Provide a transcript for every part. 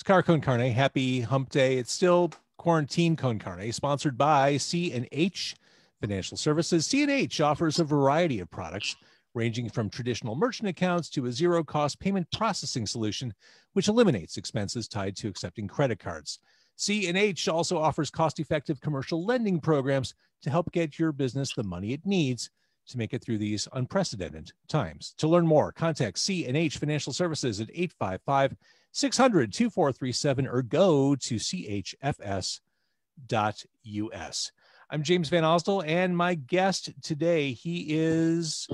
It's Car Con Carne. Happy hump day. It's still quarantine con carne, sponsored by C&H Financial Services. C&H offers a variety of products ranging from traditional merchant accounts to a zero-cost payment processing solution, which eliminates expenses tied to accepting credit cards. C&H also offers cost-effective commercial lending programs to help get your business the money it needs to make it through these unprecedented times. To learn more, contact C&H Financial Services at 855-600-2437 or go to chfs.us. I'm James Van Osdell, and my guest today, he is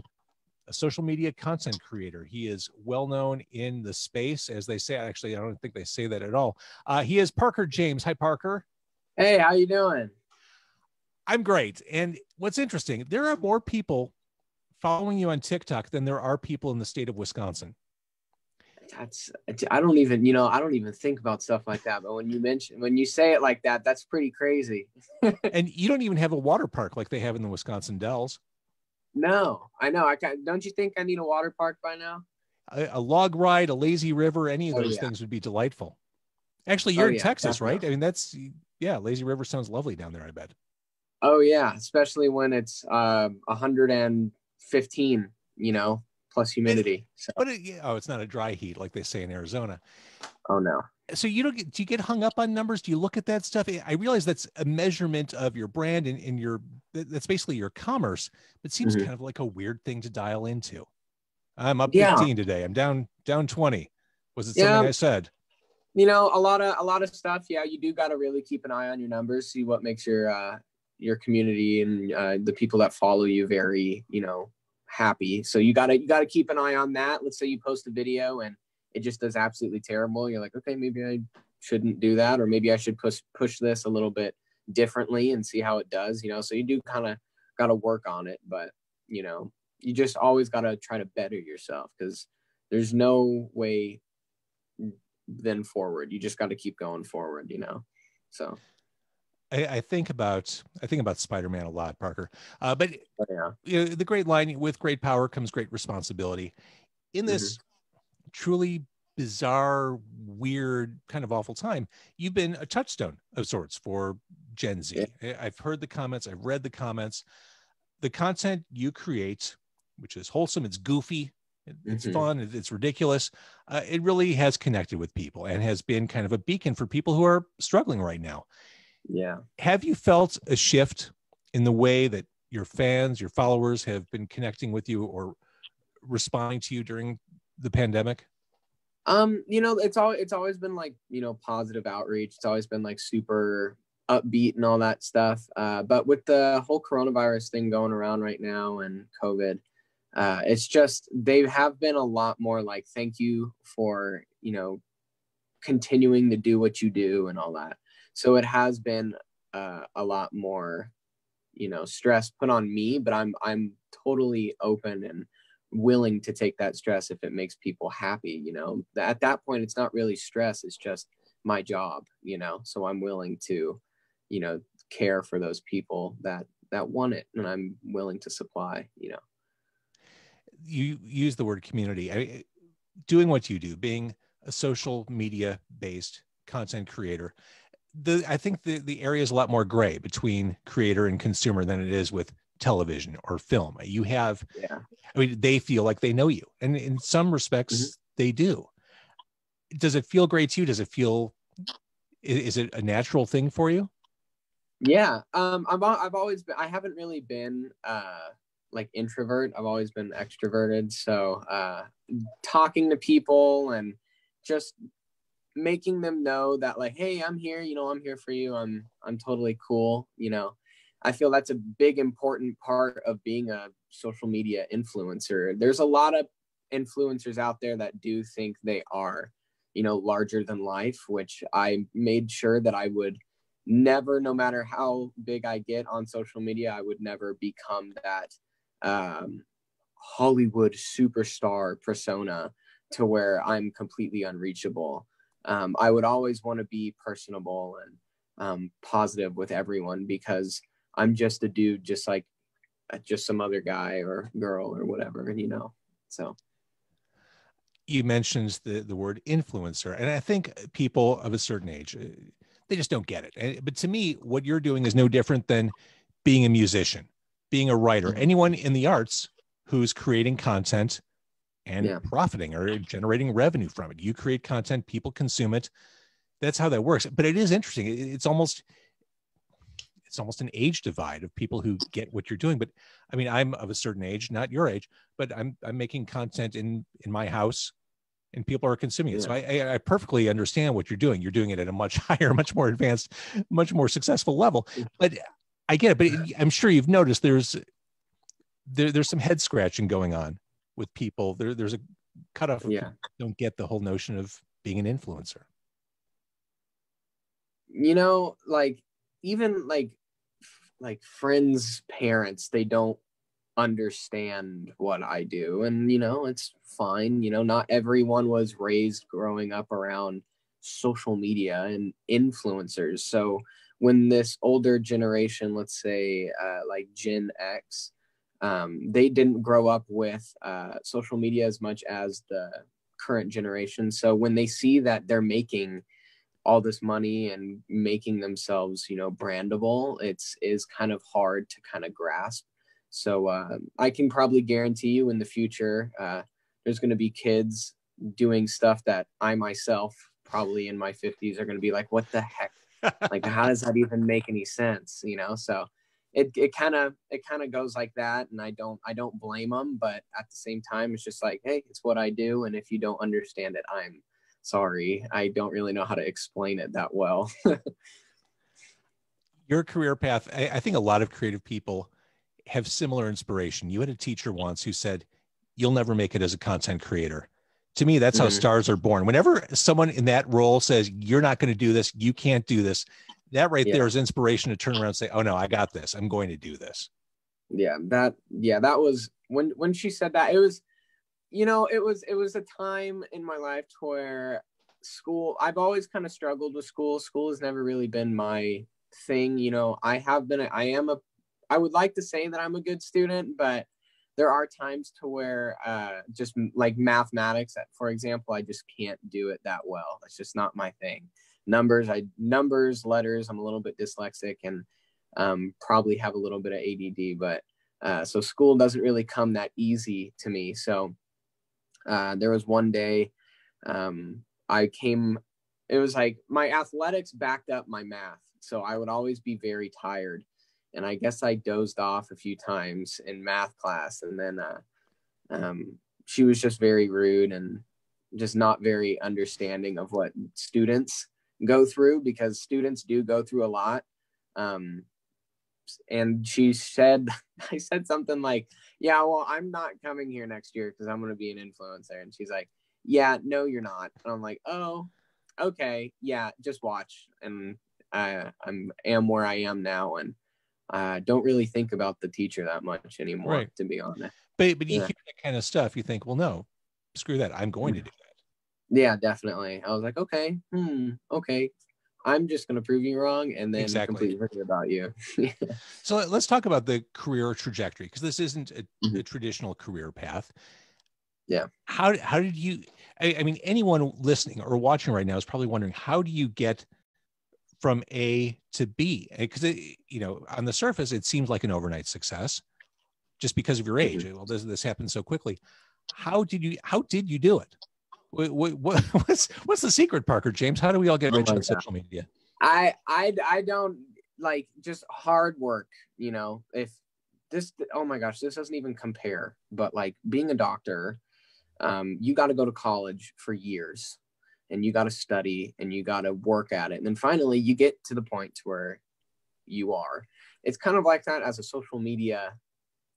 a social media content creator. He is well known in the space, as they say. Actually, I don't think they say that at all. He is Parker James. Hi, Parker. Hey, how you doing? I'm great. And what's interesting, there are more people following you on TikTok than there are people in the state of Wisconsin. I don't even think about stuff like that. But when you say it like that, that's pretty crazy. And you don't even have a water park like they have in the Wisconsin Dells. No, I know. Don't you think I need a water park by now? A log ride, a lazy river, any of those things would be delightful. Actually, you're in Texas, definitely. Right? I mean, lazy river sounds lovely down there, I bet. Oh yeah, especially when it's 115, plus humidity. It's not a dry heat like they say in Arizona. Oh no. So do you get hung up on numbers? Do you look at that stuff? I realize that's a measurement of your brand and that's basically your commerce, but it seems kind of like a weird thing to dial into. I'm up 15 today. I'm down 20. Was it something I said? A lot of stuff. Yeah, you do got to really keep an eye on your numbers, see what makes your community and the people that follow you very, happy. So you gotta keep an eye on that. Let's say you post a video and it just does absolutely terrible. You're like, okay, maybe I shouldn't do that, or maybe I should push this a little bit differently and see how it does. So you do kind of got to work on it, but you just always got to try to better yourself, because there's no way then forward. You just got to keep going forward. So. I think about Spider-Man a lot, Parker. But the great line, with great power comes great responsibility. In this truly bizarre, weird, kind of awful time, you've been a touchstone of sorts for Gen Z. Yeah. I've heard the comments. I've read the comments. The content you create, which is wholesome, it's goofy, it's fun, it's ridiculous. It really has connected with people and has been kind of a beacon for people who are struggling right now. Yeah. Have you felt a shift in the way that your fans, your followers have been connecting with you or responding to you during the pandemic? It's always been like, positive outreach. It's always been like super upbeat and all that stuff. But with the whole coronavirus thing going around right now and COVID, it's just, they have been a lot more like, thank you for, continuing to do what you do and all that. So it has been a lot more, stress put on me, but I'm totally open and willing to take that stress if it makes people happy. At that point, it's not really stress. It's just my job, so I'm willing to, care for those people that want it, and I'm willing to supply, You use the word community. Doing what you do, being a social media based content creator, I think the area is a lot more gray between creator and consumer than it is with television or film. You have, they feel like they know you, and in some respects they do. Does it feel gray to you? Does it feel, is it a natural thing for you? Yeah. I've always been, I haven't really been, like introvert. I've always been extroverted. So, talking to people and just making them know that, like, hey, I'm here, I'm here for you. I'm totally cool. I feel that's a big, important part of being a social media influencer. There's a lot of influencers out there that do think they are, larger than life, which I made sure that I would never, no matter how big I get on social media, I would never become that Hollywood superstar persona to where I'm completely unreachable. I would always want to be personable and positive with everyone, because I'm just a dude, just like just some other guy or girl or whatever, so. you mentioned the word influencer, and I think people of a certain age, they just don't get it. But to me, what you're doing is no different than being a musician, being a writer, anyone in the arts who's creating content and profiting or generating revenue from it. You create content, people consume it. That's how that works. But it is interesting. It's almost an age divide of people who get what you're doing. But I mean, I'm of a certain age, not your age, but I'm making content in my house, and people are consuming it. So I perfectly understand what you're doing. You're doing it at a much higher, much more advanced, much more successful level. But I get it. But I'm sure you've noticed there's some head scratching going on with people. There's a cutoff. Yeah. Don't get the whole notion of being an influencer. You know, like even like friends' parents, they don't understand what I do. And, you know, it's fine. You know, not everyone was raised growing up around social media and influencers. So when this older generation, let's say like Gen X, they didn't grow up with social media as much as the current generation. So when they see that they're making all this money and making themselves, you know, brandable, is kind of hard to kind of grasp. So I can probably guarantee you in the future, there's going to be kids doing stuff that I myself, probably in my 50s, are going to be like, what the heck? Like, how does that even make any sense? You know, so it kind of goes like that. And I don't blame them, but at the same time, it's just like, hey, it's what I do. And if you don't understand it, I'm sorry. I don't really know how to explain it that well. Your career path, I think a lot of creative people have similar inspiration. You had a teacher once who said, you'll never make it as a content creator. To me, that's how stars are born. Whenever someone in that role says, you're not going to do this, you can't do this, that right there is inspiration to turn around and say, oh no, I got this. I'm going to do this. That was when she said that, it was, you know, it was a time in my life where I've always kind of struggled with school. School has never really been my thing. You know, I would like to say that I'm a good student, but there are times to where just like mathematics, for example, I just can't do it that well. It's just not my thing. Numbers, letters, I'm a little bit dyslexic and probably have a little bit of ADD, but so school doesn't really come that easy to me. So there was one day it was like my athletics backed up my math. So I would always be very tired. And I guess I dozed off a few times in math class. And then she was just very rude and just not very understanding of what students go through, because students do go through a lot. And she said, I said something like, yeah, well, I'm not coming here next year because I'm going to be an influencer. And she's like, yeah, no, you're not. And I'm like, oh, okay. Yeah, just watch. And I am where I am now. And don't really think about the teacher that much anymore, to be honest. But you hear that kind of stuff, you think, well, no, screw that. I'm going to do that. Yeah, definitely. I was like, okay, okay. I'm just going to prove you wrong and then completely forget about you. So let's talk about the career trajectory, because this isn't a traditional career path. Yeah. How did you, I mean, anyone listening or watching right now is probably wondering, how do you get from A to B? Because, you know, on the surface, it seems like an overnight success just because of your age. Well, this happened so quickly. How did you do it? What's the secret, Parker James? How do we all get rich on social media? I don't, like, just hard work. You know, if this, oh my gosh, this doesn't even compare. But like being a doctor, you got to go to college for years, and you got to study, and you got to work at it, and then finally you get to the point where you are. It's kind of like that as a social media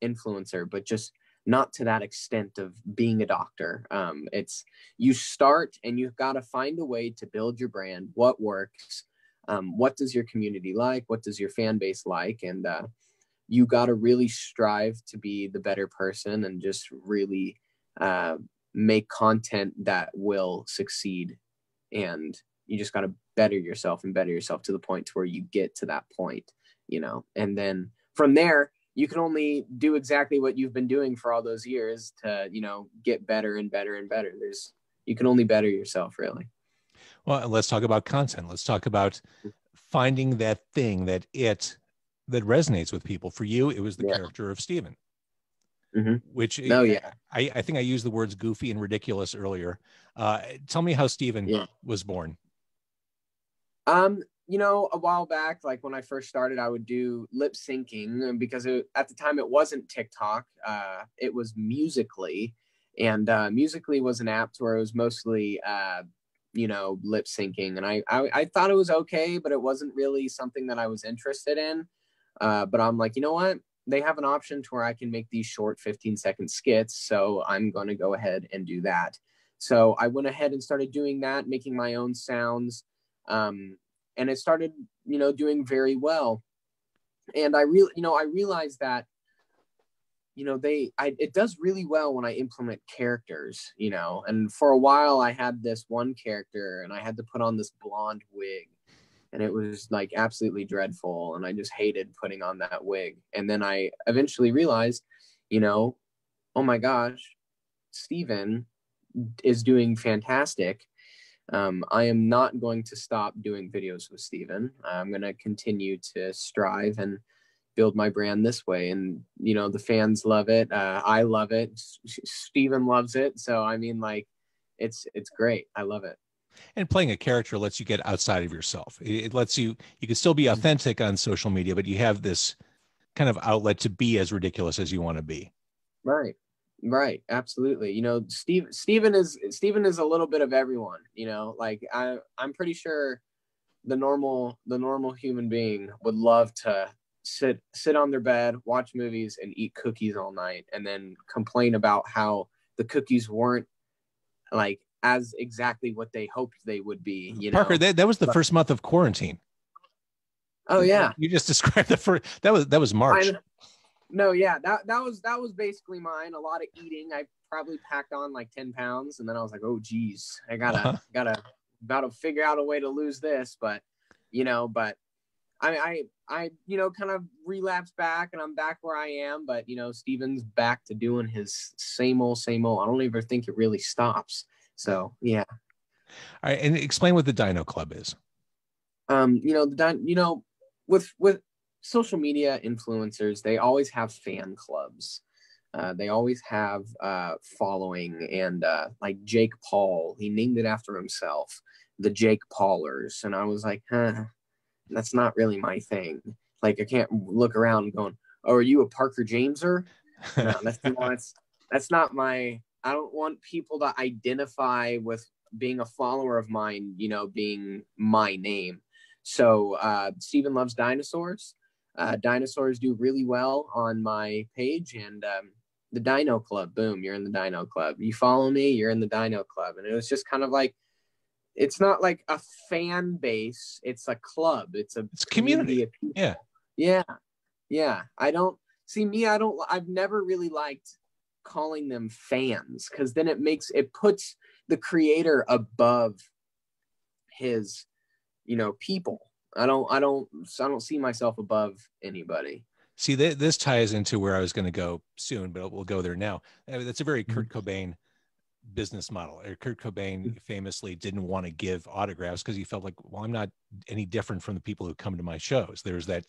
influencer, but just not to that extent of being a doctor. It's, you start and you've got to find a way to build your brand. What works? What does your community like? What does your fan base like? And you got to really strive to be the better person and just really make content that will succeed. And you just got to better yourself and better yourself to the point to where you get to that point, you know, and then from there, you can only do exactly what you've been doing for all those years to, you know, get better and better and better. you can only better yourself, really. Well, let's talk about content. Let's talk about finding that thing that resonates with people. For you, it was the character of StEvEn, which I think I used the words goofy and ridiculous earlier. Tell me how StEvEn was born. You know, a while back, like when I first started, I would do lip syncing because at the time it wasn't TikTok. It was Musically, and Musically was an app where it was mostly, you know, lip syncing. And I thought it was okay, but it wasn't really something that I was interested in. But I'm like, you know what? They have an option to where I can make these short 15-second skits. So I'm going to go ahead and do that. So I went ahead and started doing that, making my own sounds. And it started, you know, doing very well. And I realized that, you know, it does really well when I implement characters, you know. And for a while I had this one character and I had to put on this blonde wig, and it was like absolutely dreadful. And I just hated putting on that wig. And then I eventually realized, you know, oh my gosh, StEvEn is doing fantastic. I am not going to stop doing videos with StEvEn. I'm going to continue to strive and build my brand this way. And, you know, the fans love it. I love it. StEvEn loves it. So, I mean, like, it's great. I love it. And playing a character lets you get outside of yourself. It lets you can still be authentic on social media, but you have this kind of outlet to be as ridiculous as you want to be. Right. Absolutely. You know, StEvEn is a little bit of everyone, you know, like I'm pretty sure the normal human being would love to sit on their bed, watch movies and eat cookies all night and then complain about how the cookies weren't like as exactly what they hoped they would be, you Parker, know. that was the first month of quarantine. Oh yeah. You just described the first that was March. No, yeah, that was basically mine. A lot of eating. I probably packed on like 10 pounds, and then I was like, oh geez, I gotta figure out a way to lose this. But you know, I you know, kind of relapsed back, and I'm back where I am. But you know, StEvEn's back to doing his same old. I don't even think it really stops. So yeah. All right, and explain what the Dino Club is. You know, with social media influencers, they always have fan clubs. They always have following, and like Jake Paul, he named it after himself, the Jake Paulers. And I was like, that's not really my thing. Like, I can't look around going, oh, are you a Parker Jameser? No, that's not my. I don't want people to identify with being a follower of mine, you know, being my name. So StEvEn loves dinosaurs. Dinosaurs do really well on my page, and the Dino Club, boom, you're in the Dino Club. You follow me, you're in the Dino Club. And it was just kind of like, it's not like a fan base, it's a club. It's community of people. Yeah. I've never really liked calling them fans, because then it puts the creator above his, you know, people. I don't see myself above anybody. See, this ties into where I was going to go soon, but we'll go there now. I mean, that's a very Kurt Cobain business model. Kurt Cobain famously didn't want to give autographs because he felt like, well, I'm not any different from the people who come to my shows. There's that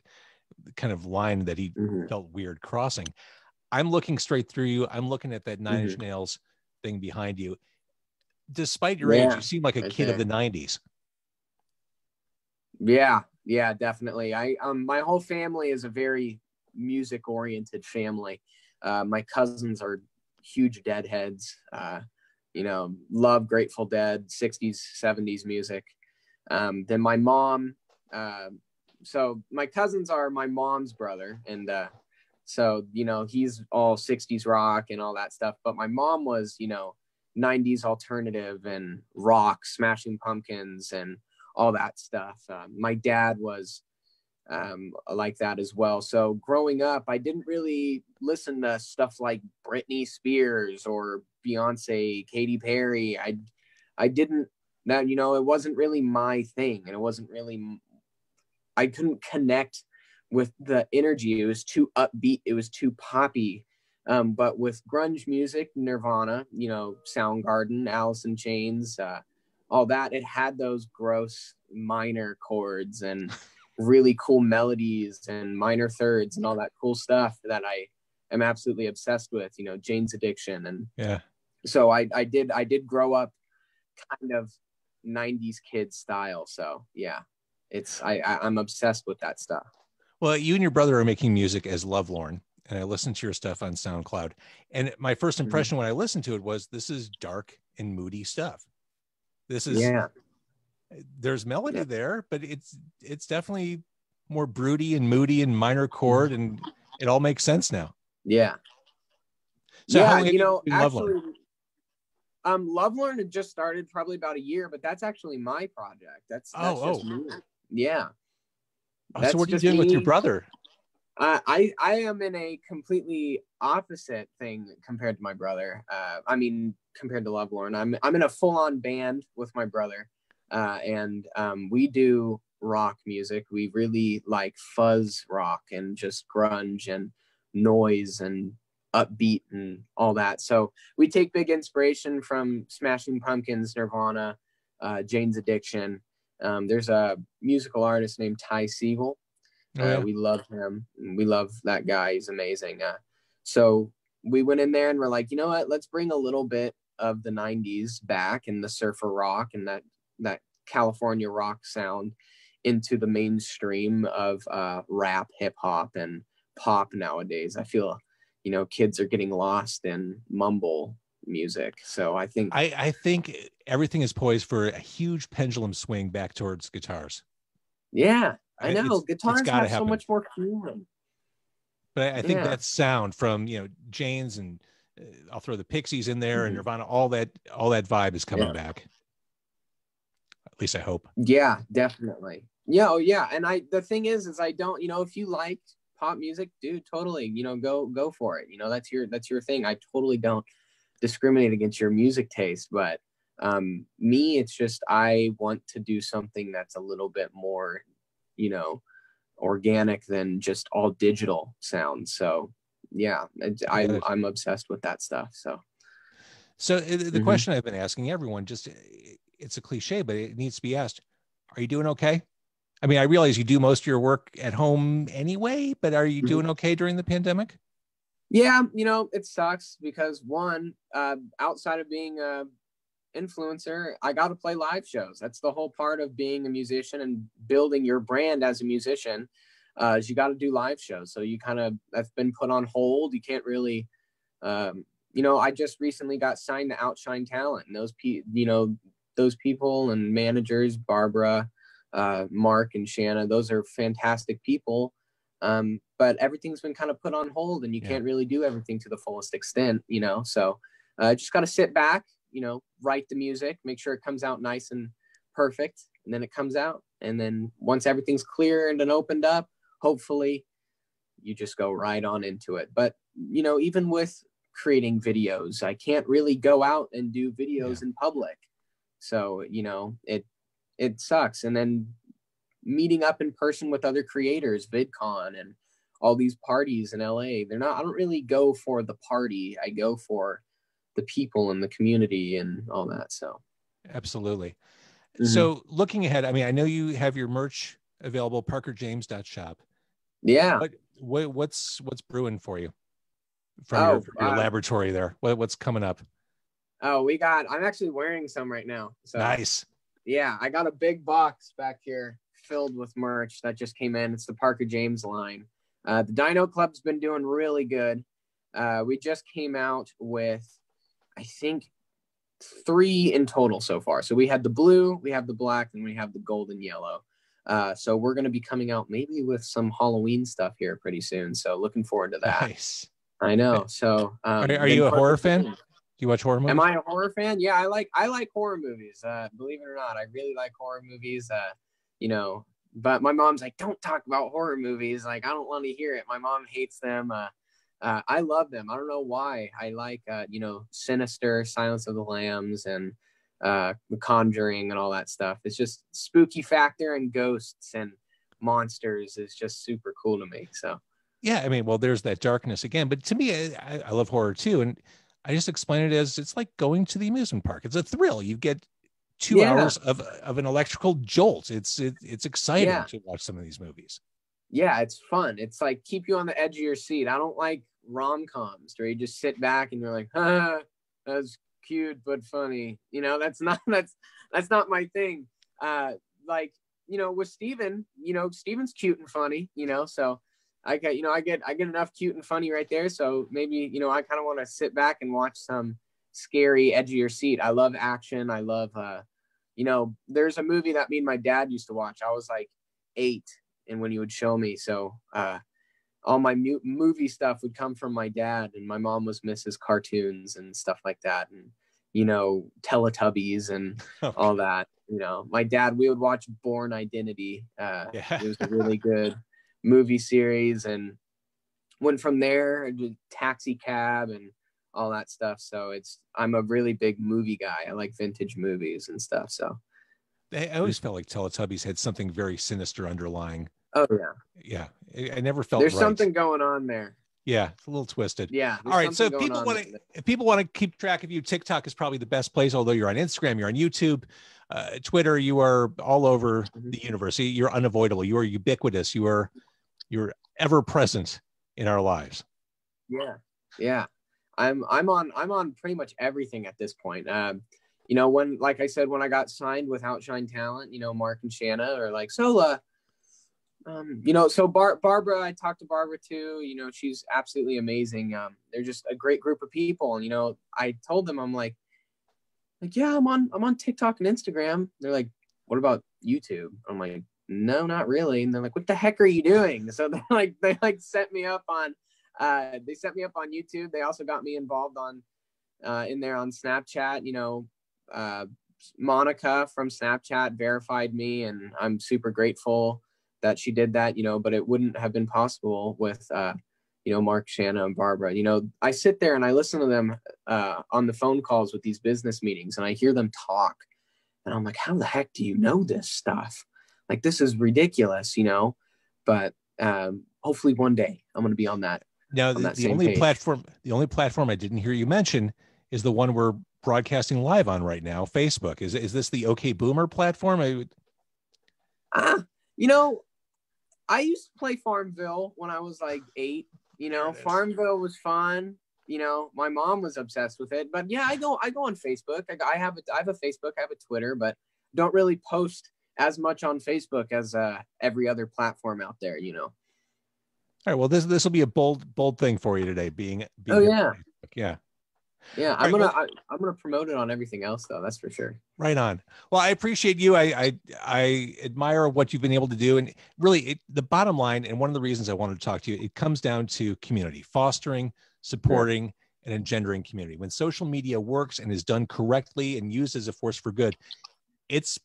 kind of line that he felt weird crossing. I'm looking straight through you. I'm looking at that Nine Inch Nails thing behind you. Despite your age, you seem like a kid of the 90s. Yeah, definitely. My whole family is a very music oriented family. My cousins are huge Deadheads. You know, love Grateful Dead, 60s, 70s music. Then my mom, so my cousins are my mom's brother, and so, you know, he's all 60s rock and all that stuff. But my mom was, you know, 90s alternative and rock, Smashing Pumpkins and all that stuff. My dad was like that as well. So growing up, I didn't really listen to stuff like Britney Spears or Beyonce, Katy Perry. I didn't, that, you know, it wasn't really my thing, and it wasn't really, I couldn't connect with the energy. It was too upbeat. It was too poppy. But with grunge music, Nirvana, Soundgarden, Alice in Chains, all that, it had those gross minor chords and really cool melodies and minor thirds and all that cool stuff that I am absolutely obsessed with, Jane's Addiction. And Yeah. so I did grow up kind of 90s kid style. So yeah, I'm obsessed with that stuff. Well, you and your brother are making music as Lovelorn, and I listened to your stuff on SoundCloud. And my first impression when I listened to it was, this is dark and moody stuff. This is, there's melody there, but it's definitely more broody and moody and minor chord, and it all makes sense now. Yeah. So how long have you been actually, Lovelorn? Lovelorn had just started probably about a year, but that's actually my project. That's just me. Yeah. So what are you doing with your brother? I am in a completely opposite thing compared to my brother. I mean, compared to Lovelorn, I'm in a full-on band with my brother, and we do rock music. We really like fuzz rock and just grunge and noise and upbeat and all that. So we take big inspiration from Smashing Pumpkins, Nirvana, Jane's Addiction. There's a musical artist named Ty Segall. We love him. We love that guy. He's amazing. So we went in there and we're like, you know what? Let's bring a little bit of the 90s back and the surfer rock and that California rock sound into the mainstream of rap, hip hop, and pop nowadays. I feel, kids are getting lost in mumble music. So I think everything is poised for a huge pendulum swing back towards guitars. Yeah, I know. Guitars have so much more feeling. But I think that sound from, Jane's, and I'll throw the Pixies in there, and Nirvana, all that vibe is coming back. At least I hope. Yeah, definitely. Yeah. Oh yeah. And the thing is I don't, if you like pop music, dude, totally, go for it. That's your thing. I totally don't discriminate against your music taste, but me, it's just, I want to do something that's a little bit more, organic than just all digital sounds. So yeah, I'm obsessed with that stuff. So the question I've been asking everyone, just, it's a cliche, but it needs to be asked. Are you doing okay? I mean, I realize you do most of your work at home anyway, but are you doing okay during the pandemic? Yeah, it sucks because one, outside of being a influencer, I got to play live shows. That's the whole part of being a musician and building your brand as a musician. Is you got to do live shows. So that's been put on hold. You can't really, I just recently got signed to Outshine Talent, and those people and managers, Barbara, Mark, and Shanna, those are fantastic people. But everything's been kind of put on hold, and you can't really do everything to the fullest extent, so just got to sit back, write the music, make sure it comes out nice and perfect, and then it comes out. And then once everything's cleared and opened up, hopefully you just go right on into it. But, even with creating videos, I can't really go out and do videos in public. So, it sucks. And then meeting up in person with other creators, VidCon and all these parties in LA, I don't really go for the party. I go for the people and the community and all that. So absolutely. So looking ahead, I mean, I know you have your merch available, parkerjames.shop. Yeah. What's brewing for you from your laboratory there? What's coming up? Oh, I'm actually wearing some right now. So nice. Yeah, I got a big box back here filled with merch that just came in. It's the Parker James line. The Dino Club's been doing really good. We just came out with, I think, 3 in total so far. So we had the blue, we have the black, and we have the golden yellow. So we're going to be coming out maybe with some Halloween stuff here pretty soon. So looking forward to that. Nice. I know. So are you a horror fan? Do you watch horror movies? Am I a horror fan? Yeah, I like horror movies. Believe it or not, I really like horror movies. But my mom's like, don't talk about horror movies. Like, I don't want to hear it. My mom hates them. I love them. I don't know why. I like, Sinister, Silence of the Lambs, and The Conjuring and all that stuff. It's just spooky factor, and ghosts and monsters is just super cool to me. So Yeah, I mean, well, there's that darkness again, but to me, I love horror too, and I just explain it as it's like going to the amusement park. It's a thrill. You get 2 hours Yeah, of an electrical jolt. It's exciting yeah, to watch some of these movies. yeah. It's fun. It's like keep you on the edge of your seat. I don't like rom-coms where you just sit back and you're like, that's cute but funny. That's not that's not my thing. Like with StEvEn, StEvEn's cute and funny. So I get enough cute and funny right there. So maybe I kind of want to sit back and watch some scary, edge of your seat. I love action. I love there's a movie that me and my dad used to watch. I was like 8, and when he would show me, so all my movie stuff would come from my dad, and my mom was Mrs. Cartoons and stuff like that, and Teletubbies and Okay. all that. My dad, we would watch Born Identity. Yeah. It was a really good movie series, and went from there to Taxi Cab and all that stuff. So I'm a really big movie guy. I like vintage movies and stuff. So I always felt like Teletubbies had something very sinister underlying. oh yeah, Yeah, I never felt there's right. something going on there. Yeah, it's a little twisted. Yeah, All there's right, so something going on there. if people want to keep track of you, TikTok is probably the best place. Although you're on Instagram, you're on YouTube, Twitter, you are all over the universe. You're unavoidable. You are ubiquitous. You're ever present in our lives. Yeah, yeah. I'm on pretty much everything at this point. When, like I said, when I got signed with Outshine Talent, Mark and Shanna are like, so so Barbara, I talked to Barbara too. She's absolutely amazing. They're just a great group of people. And I told them, I'm like, yeah, I'm on TikTok and Instagram. They're like, what about YouTube? I'm like, no, not really. And they're like, what the heck are you doing? So they set me up on YouTube. They also got me involved on in there on Snapchat. Monica from Snapchat verified me, and I'm super grateful that she did that. But it wouldn't have been possible with Mark, Shanna, and Barbara. I sit there and I listen to them on the phone calls with these business meetings, and I hear them talk, and I'm like, how the heck do you know this stuff? Like, this is ridiculous, But hopefully one day I'm going to be on that. Now, On that the same only page. platform I didn't hear you mention is the one we're broadcasting live on right now, Facebook. Is this the OK Boomer platform? I used to play Farmville when I was like 8. Farmville was fun. My mom was obsessed with it. But yeah, I go on Facebook. I have a Facebook, I have a Twitter, but don't really post as much on Facebook as every other platform out there. All right. Well, this will be a bold thing for you today. Being Oh yeah, yeah. yeah. I'm gonna promote it on everything else though. That's for sure. Right on. Well, I appreciate you. I admire what you've been able to do, and really, the bottom line, and one of the reasons I wanted to talk to you, it comes down to community, fostering, supporting, and engendering community. When social media works and is done correctly and used as a force for good, it's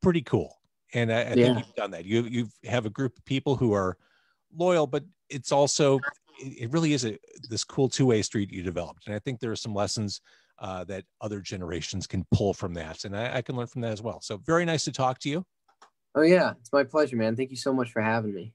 pretty cool. And I think you've done that. You have a group of people who are loyal, but it's also, it really is this cool two-way street you developed. And I think there are some lessons that other generations can pull from that. And I can learn from that as well. So very nice to talk to you. Oh yeah, it's my pleasure, man. Thank you so much for having me.